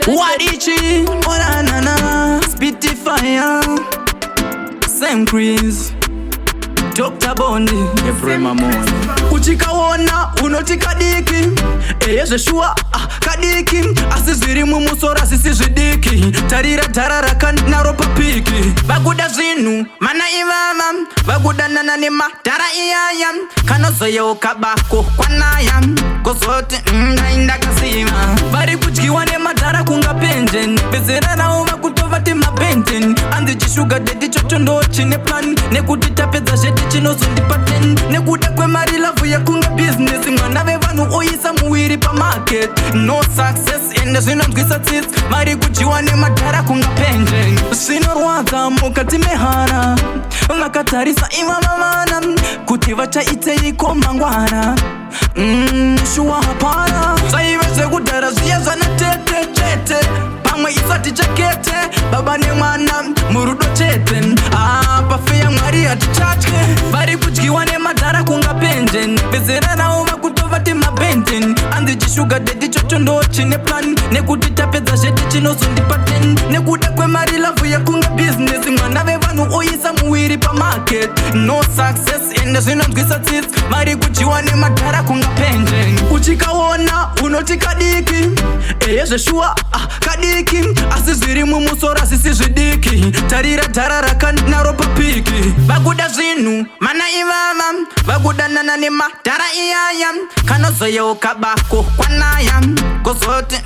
Wadichi, Moranana, Splitfire, Same Chris, Dr. Bondi, Efrema Moni. Uchikaona, unotika diki, Eze shua, kadiki, asiziri mumusora sisi jidiki, tarira tarara kan naropa piki. Baguda zinu, mana imama, baguda nananima, tara iyayam, kanozo yo kabako kwa nayam, kozote inda kasima. Bari kujiwane madara kunga Penjeni, bezera na uma kutovati mabenten, andi chishuga dedi chochondo chine plan, nekudita peza jeti chino zondi paten, nekuda kwe mari lavu ya kunga business, ngana vevanu oisa muwiri pa market, no success ende zina mgisa tits, mari kujiwane madara kunga Penjeni. Sino rwaza mukati mehana, makatarisa ima mamana, kutivacha ite yiko mangwana, shua hapana, saiveze kudara ziyazana tete chete, pamwe isati jakete, baba ni mwana murudo chete, pafia mwari atichache, bari kujiwane madara kunga Penjeni, bezera na uma kutovati mabenten, andi chishuga dedi chochondo chine plan, nekudita peza jeti chino zondi paten, nekuda kwe mari lavu ya kunga business, ngana vevanu oisa muwiri pa market, no success ende zina mgisa tits, mari kujiwane madara kunga Penjeni. Uchikaona, unotika diki, Eze shua, kadiki, asiziri mumusora sisi jidiki, tarira tarara kan naropa piki. Baguda zinu, mana imama, baguda nananima, tara iyayam, kanozo yo kabako kwa nayam, kozote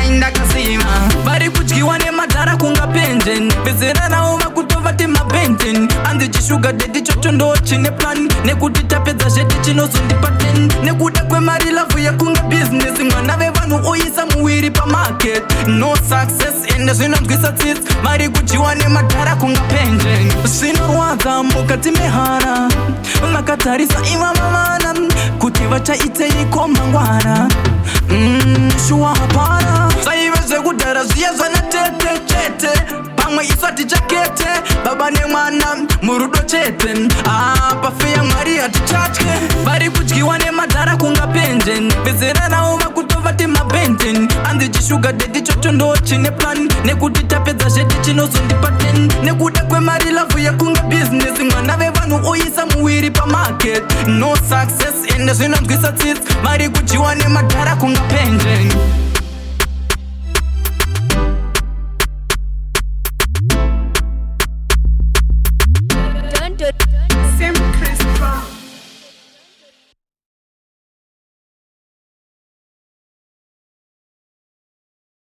inda kasima. Bari kujiwane madara kunga Penjeni, bezera na uma kutovati mabenten, andi chishuga dedi chochondo chine plan, nekudita peza jeti chino zondi paten, nekuda kwe mari lavu ya kunga business, ngana vevanu oisa muwiri pa market, no success ende zina mgisa tits, mari kujiwane madara kunga Penjeni. Sino rwaza mukati mehana, makatarisa ima mamana, kutivacha ite yiko mangwana, shua hapana, saiveze kudara ziyazana tete chete, pamwe isati jakete, baba ni mwana murudo chete, pafia mwari atichache, bari kujiwane madara kunga Penjeni, bezera na uma kutovati mabenten, andi chishuga dedi chochondo chine plan, nekudita peza jeti chino zondi paten, nekuda kwe mari lavu ya kunga business, ngana vevanu oisa muwiri pa market, no success ende zina mgisa tits, mari kujiwane madara kunga Penjeni.